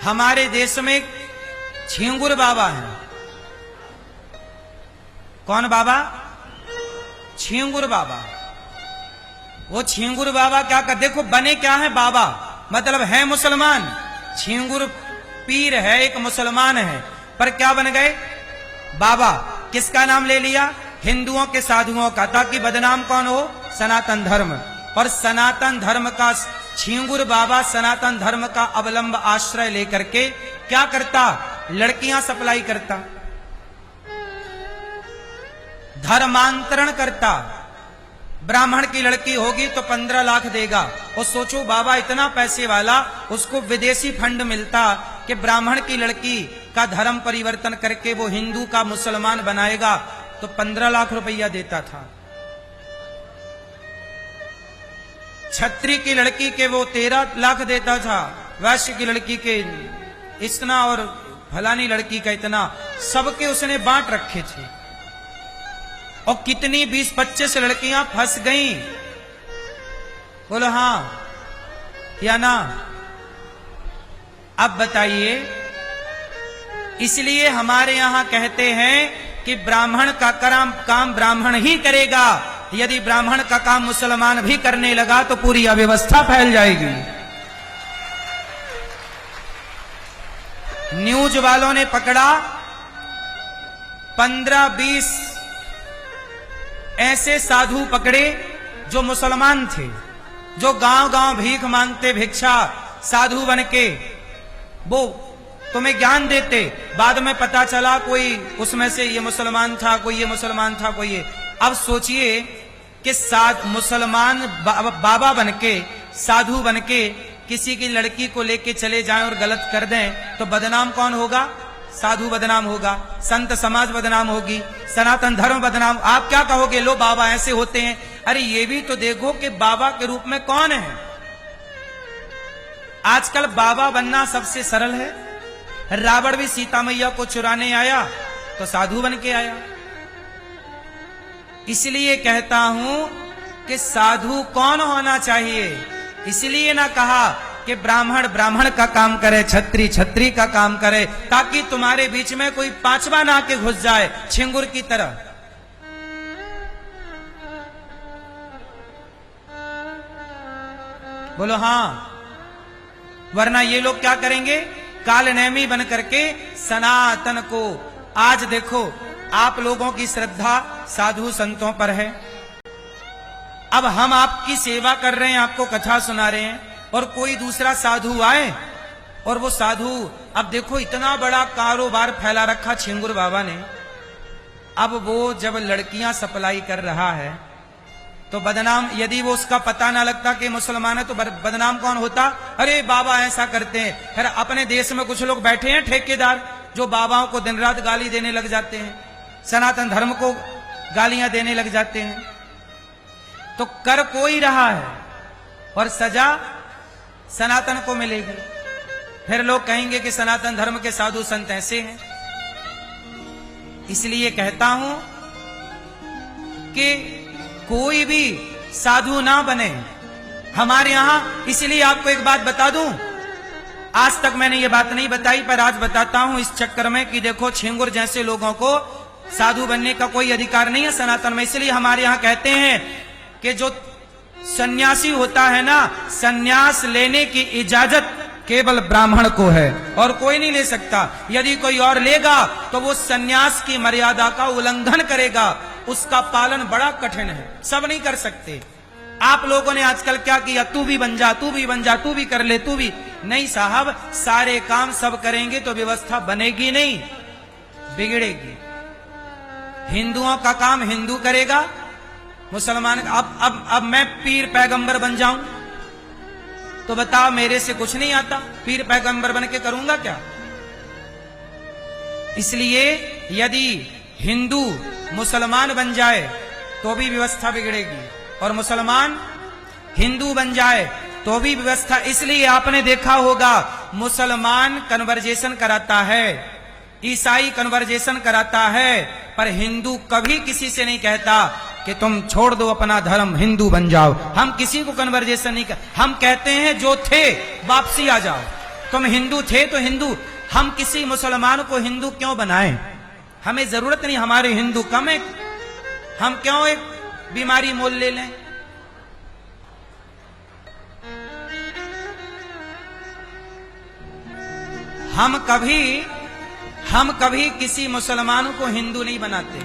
हमारे देश में छिंगुर बाबा हैं। कौन बाबा? छिंगुर बाबा। वो छिंगुर बाबा क्या कर, देखो बने क्या है बाबा, मतलब है मुसलमान। छिंगुर पीर है, एक मुसलमान है, पर क्या बन गए? बाबा। किसका नाम ले लिया? हिंदुओं के साधुओं का, ताकि बदनाम कौन हो? सनातन धर्म। और सनातन धर्म का छिंगुर बाबा सनातन धर्म का अवलंब आश्रय लेकर के क्या करता? लड़कियां सप्लाई करता, धर्मांतरण करता। ब्राह्मण की लड़की होगी तो 15 लाख देगा। और सोचो बाबा इतना पैसे वाला, उसको विदेशी फंड मिलता कि ब्राह्मण की लड़की का धर्म परिवर्तन करके वो हिंदू का मुसलमान बनाएगा, तो 15 लाख रुपया देता था। छत्री की लड़की के वो 13 लाख देता था, वैश्य की लड़की के इतना, और फलानी लड़की का इतना, सबके उसने बांट रखे थे। और कितनी 20-25 लड़कियां फंस गईं। बोलो हां या ना? अब बताइए। इसलिए हमारे यहां कहते हैं कि ब्राह्मण का काम ब्राह्मण ही करेगा। यदि ब्राह्मण का काम मुसलमान भी करने लगा तो पूरी अव्यवस्था फैल जाएगी। न्यूज वालों ने पकड़ा 15-20 ऐसे साधु पकड़े जो मुसलमान थे, जो गांव गांव भीख मांगते, भिक्षा साधु बन के वो तुम्हें ज्ञान देते। बाद में पता चला कोई उसमें से ये मुसलमान था, कोई ये मुसलमान था, कोई ये। अब सोचिए कि मुसलमान बाबा बन के, साधु बन के किसी की लड़की को लेके चले जाएं और गलत कर दें तो बदनाम कौन होगा? साधु बदनाम होगा, संत समाज बदनाम होगी, सनातन धर्म बदनाम। आप क्या कहोगे? लो बाबा ऐसे होते हैं। अरे ये भी तो देखो कि बाबा के रूप में कौन है। आजकल बाबा बनना सबसे सरल है। रावण भी सीता मैया को चुराने आया तो साधु बन के आया। इसलिए कहता हूं कि साधु कौन होना चाहिए। इसलिए ना कहा कि ब्राह्मण ब्राह्मण का काम करे, छत्री छत्री का काम करे, ताकि तुम्हारे बीच में कोई पांचवा ना के घुस जाए छिंगुर की तरह। बोलो हां। वरना ये लोग क्या करेंगे? कालनेमी बन करके सनातन को। आज देखो आप लोगों की श्रद्धा साधु संतों पर है। अब हम आपकी सेवा कर रहे हैं, आपको कथा सुना रहे हैं, और कोई दूसरा साधु आए और वो साधु, अब देखो इतना बड़ा कारोबार फैला रखा छिंगुर बाबा ने। अब वो जब लड़कियां सप्लाई कर रहा है तो बदनाम, यदि वो उसका पता ना लगता कि मुसलमान है तो बदनाम कौन होता? अरे बाबा ऐसा करते हैं। फिर अपने देश में कुछ लोग बैठे हैं ठेकेदार, जो बाबाओं को दिन रात गाली देने लग जाते हैं, सनातन धर्म को गालियां देने लग जाते हैं। तो कर कोई रहा है और सजा सनातन को मिलेगी। फिर लोग कहेंगे कि सनातन धर्म के साधु संत ऐसे हैं। इसलिए कहता हूं कि कोई भी साधु ना बने हमारे यहां। इसलिए आपको एक बात बता दूं, आज तक मैंने ये बात नहीं बताई, पर आज बताता हूं इस चक्कर में कि देखो छिंगुर जैसे लोगों को साधु बनने का कोई अधिकार नहीं है सनातन में। इसलिए हमारे यहां कहते हैं कि जो सन्यासी होता है ना, सन्यास लेने की इजाजत केवल ब्राह्मण को है और कोई नहीं ले सकता। यदि कोई और लेगा तो वो सन्यास की मर्यादा का उल्लंघन करेगा। उसका पालन बड़ा कठिन है, सब नहीं कर सकते। आप लोगों ने आजकल क्या किया? तू भी बन जा, तू भी बन जा, तू भी कर ले, तू भी नहीं। साहब सारे काम सब करेंगे तो व्यवस्था बनेगी नहीं, बिगड़ेगी। हिंदुओं का काम हिंदू करेगा, मुसलमान। अब मैं पीर पैगंबर बन जाऊं तो बताओ, मेरे से कुछ नहीं आता, पीर पैगंबर बन के करूंगा क्या? इसलिए यदि हिंदू मुसलमान बन जाए तो भी व्यवस्था बिगड़ेगी, और मुसलमान हिंदू बन जाए तो भी व्यवस्था। इसलिए आपने देखा होगा मुसलमान कन्वर्जेशन कराता है, ईसाई कन्वर्जेशन कराता है, पर हिंदू कभी किसी से नहीं कहता कि तुम छोड़ दो अपना धर्म, हिंदू बन जाओ। हम किसी को कन्वर्जेशन नहीं कर, हम कहते हैं जो थे वापसी आ जाओ। तुम हिंदू थे तो हिंदू, हम किसी मुसलमान को हिंदू क्यों बनाएं? हमें जरूरत नहीं, हमारे हिंदू कम है, हम क्यों एक बीमारी मोल ले लें? हम कभी किसी मुसलमान को हिंदू नहीं बनाते।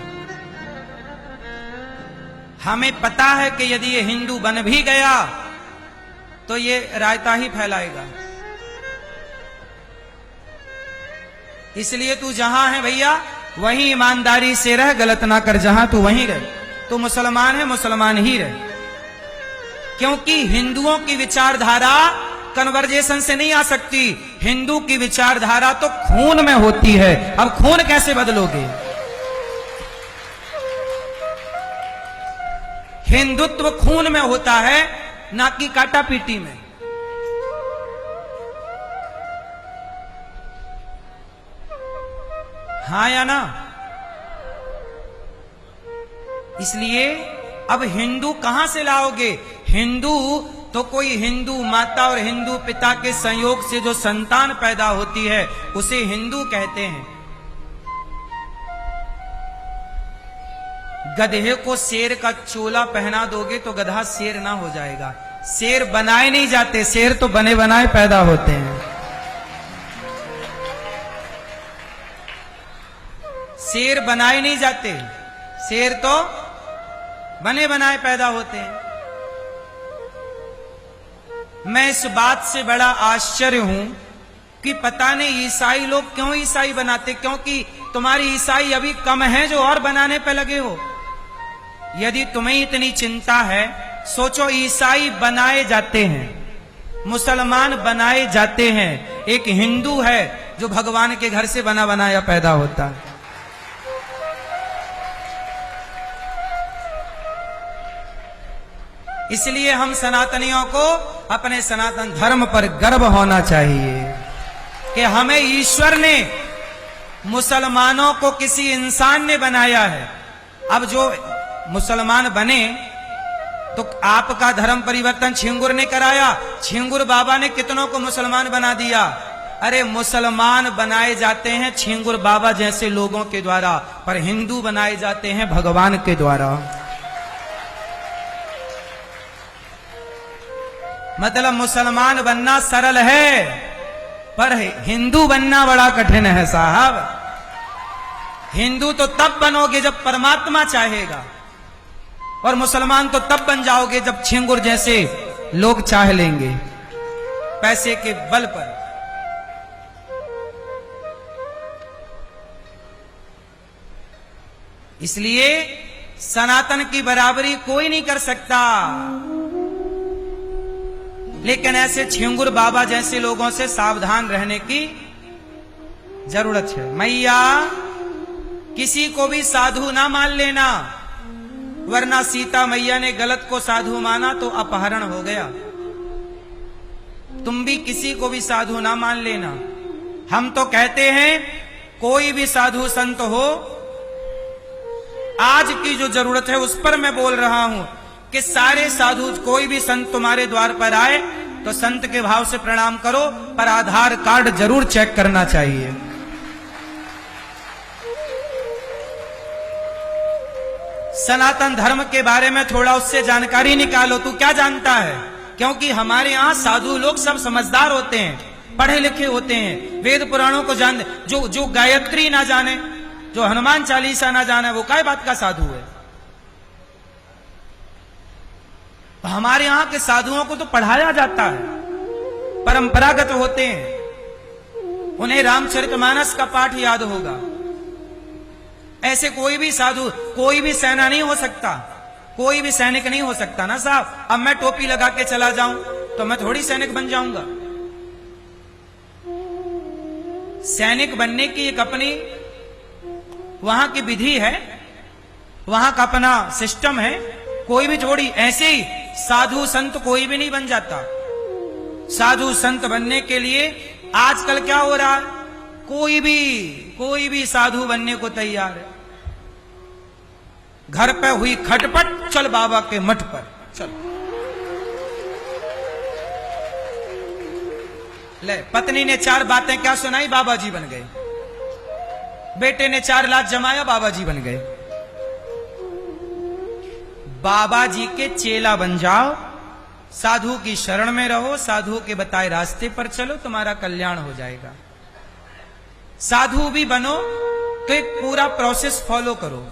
हमें पता है कि यदि ये हिंदू बन भी गया तो ये रायता ही फैलाएगा। इसलिए तू जहां है भैया वहीं ईमानदारी से रह, गलत ना कर, जहां तू वहीं रह। तू मुसलमान है, मुसलमान ही रह, क्योंकि हिंदुओं की विचारधारा कन्वर्जेशन से नहीं आ सकती। हिंदू की विचारधारा तो खून में होती है। अब खून कैसे बदलोगे? हिंदुत्व खून में होता है, ना कि काटा पीटी में। हाँ या ना? इसलिए अब हिंदू कहां से लाओगे? हिंदू तो कोई हिंदू माता और हिंदू पिता के संयोग से जो संतान पैदा होती है उसे हिंदू कहते हैं। गधे को शेर का चोला पहना दोगे तो गधा शेर ना हो जाएगा। शेर बनाए नहीं जाते, शेर तो बने बनाए पैदा होते हैं। शेर बनाए नहीं जाते, शेर तो बने बनाए पैदा होते हैं। मैं इस बात से बड़ा आश्चर्य हूं कि पता नहीं ईसाई लोग क्यों ईसाई बनाते, क्योंकि तुम्हारी ईसाई अभी कम है जो और बनाने पे लगे हो। यदि तुम्हें इतनी चिंता है, सोचो ईसाई बनाए जाते हैं, मुसलमान बनाए जाते हैं, एक हिंदू है जो भगवान के घर से बना बनाया पैदा होता है। इसलिए हम सनातनियों को अपने सनातन धर्म पर गर्व होना चाहिए कि हमें ईश्वर ने, मुसलमानों को किसी इंसान ने बनाया है। अब जो मुसलमान बने तो आपका धर्म परिवर्तन छिंगुर ने कराया। छिंगुर बाबा ने कितनों को मुसलमान बना दिया। अरे मुसलमान बनाए जाते हैं छिंगुर बाबा जैसे लोगों के द्वारा, पर हिंदू बनाए जाते हैं भगवान के द्वारा। मतलब मुसलमान बनना सरल है, पर हिंदू बनना बड़ा कठिन है साहब। हिंदू तो तब बनोगे जब परमात्मा चाहेगा, और मुसलमान तो तब बन जाओगे जब छिंगुर जैसे लोग चाह लेंगे पैसे के बल पर। इसलिए सनातन की बराबरी कोई नहीं कर सकता, लेकिन ऐसे छिंगुर बाबा जैसे लोगों से सावधान रहने की जरूरत है। मैया किसी को भी साधु ना मान लेना, वरना सीता मैया ने गलत को साधु माना तो अपहरण हो गया। तुम भी किसी को भी साधु ना मान लेना। हम तो कहते हैं कोई भी साधु संत हो, आज की जो जरूरत है उस पर मैं बोल रहा हूं कि सारे साधु, कोई भी संत तुम्हारे द्वार पर आए तो संत के भाव से प्रणाम करो, पर आधार कार्ड जरूर चेक करना चाहिए। सनातन धर्म के बारे में थोड़ा उससे जानकारी निकालो, तू क्या जानता है? क्योंकि हमारे यहां साधु लोग सब समझदार होते हैं, पढ़े लिखे होते हैं, वेद पुराणों को जान, जो गायत्री ना जाने, जो हनुमान चालीसा ना जाने, वो काय बात का साधु है? हमारे यहां के साधुओं को तो पढ़ाया जाता है, परंपरागत होते हैं, उन्हें रामचरितमानस का पाठ याद होगा। ऐसे कोई भी साधु, कोई भी सेना नहीं हो सकता, कोई भी सैनिक नहीं हो सकता ना साहब। अब मैं टोपी लगा के चला जाऊं तो मैं थोड़ी सैनिक बन जाऊंगा। सैनिक बनने की एक अपनी वहां की विधि है, वहां का अपना सिस्टम है। कोई भी थोड़ी ऐसे ही साधु संत कोई भी नहीं बन जाता। साधु संत बनने के लिए आजकल क्या हो रहा है, कोई भी साधु बनने को तैयार है। घर पे हुई खटपट, चल बाबा के मठ पर चल। ले, पत्नी ने 4 बातें क्या सुनाई, बाबा जी बन गए। बेटे ने 4 लाख जमाया, बाबा जी बन गए। बाबा जी के चेला बन जाओ, साधु की शरण में रहो, साधु के बताए रास्ते पर चलो, तुम्हारा कल्याण हो जाएगा। साधु भी बनो तो एक पूरा प्रोसेस फॉलो करो।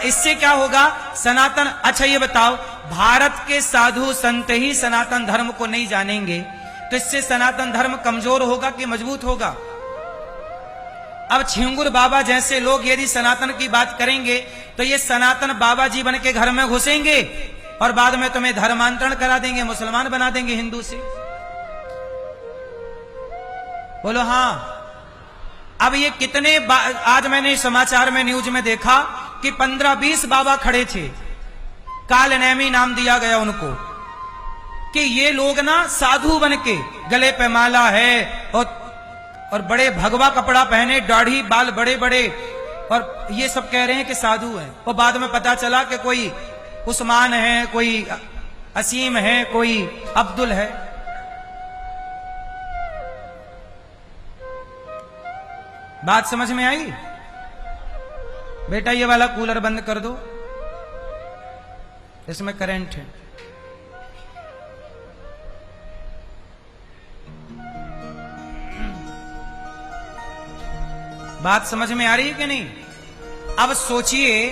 इससे क्या होगा, सनातन। अच्छा ये बताओ, भारत के साधु संत ही सनातन धर्म को नहीं जानेंगे तो इससे सनातन धर्म कमजोर होगा कि मजबूत होगा? अब छिंगुर बाबा जैसे लोग यदि सनातन की बात करेंगे तो ये सनातन बाबा जी बन के घर में घुसेंगे और बाद में तुम्हें धर्मांतरण करा देंगे, मुसलमान बना देंगे हिंदू से। बोलो हाँ। अब ये कितने आज मैंने समाचार में न्यूज में देखा कि 15-20 बाबा खड़े थे, कालनेमी नाम दिया गया उनको, कि ये लोग ना साधु बन के गले पे माला है और बड़े भगवा कपड़ा पहने, दाढ़ी बाल बड़े बड़े, और ये सब कह रहे हैं कि साधु हैं। और बाद में पता चला कि कोई उस्मान है, कोई असीम है, कोई अब्दुल है। बात समझ में आई? बेटा ये वाला कूलर बंद कर दो, इसमें करंट है। बात समझ में आ रही है कि नहीं? अब सोचिए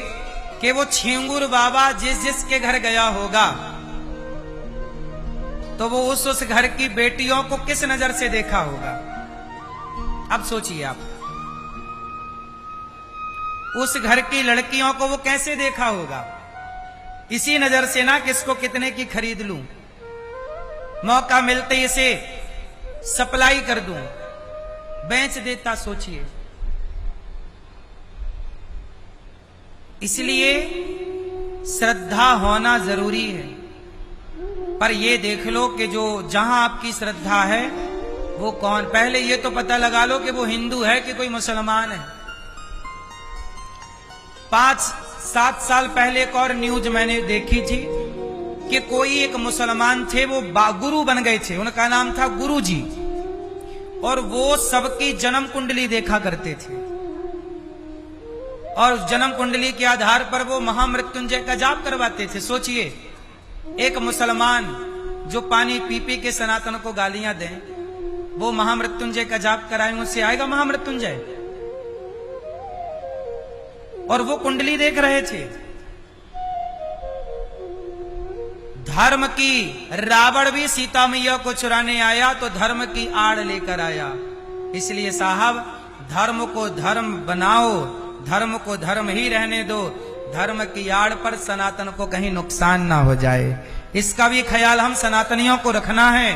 कि वो छिंगुर बाबा जिसके घर गया होगा तो वो उस घर की बेटियों को किस नजर से देखा होगा? अब सोचिए आप, उस घर की लड़कियों को वो कैसे देखा होगा? इसी नजर से ना, किसको कितने की खरीद लूं, मौका मिलते इसे सप्लाई कर दूं, बेच देता। सोचिए। इसलिए श्रद्धा होना जरूरी है, पर ये देख लो कि जो जहां आपकी श्रद्धा है वो कौन, पहले ये तो पता लगा लो कि वो हिंदू है कि कोई मुसलमान है। 5-7 साल पहले एक और न्यूज मैंने देखी थी कि कोई एक मुसलमान थे, वो गुरु बन गए थे, उनका नाम था गुरु जी, और वो सबकी जन्म कुंडली देखा करते थे और जन्म कुंडली के आधार पर वो महामृत्युंजय का जाप करवाते थे। सोचिए, एक मुसलमान जो पानी पी पी के सनातन को गालियां दें, वो महामृत्युंजय का जाप कराए, उससे आएगा महामृत्युंजय? और वो कुंडली देख रहे थे। धर्म की रावण भी सीता मैया को चुराने आया तो धर्म की आड़ लेकर आया। इसलिए साहब, धर्म को धर्म बनाओ, धर्म को धर्म ही रहने दो, धर्म की आड़ पर सनातन को कहीं नुकसान ना हो जाए, इसका भी ख्याल हम सनातनियों को रखना है।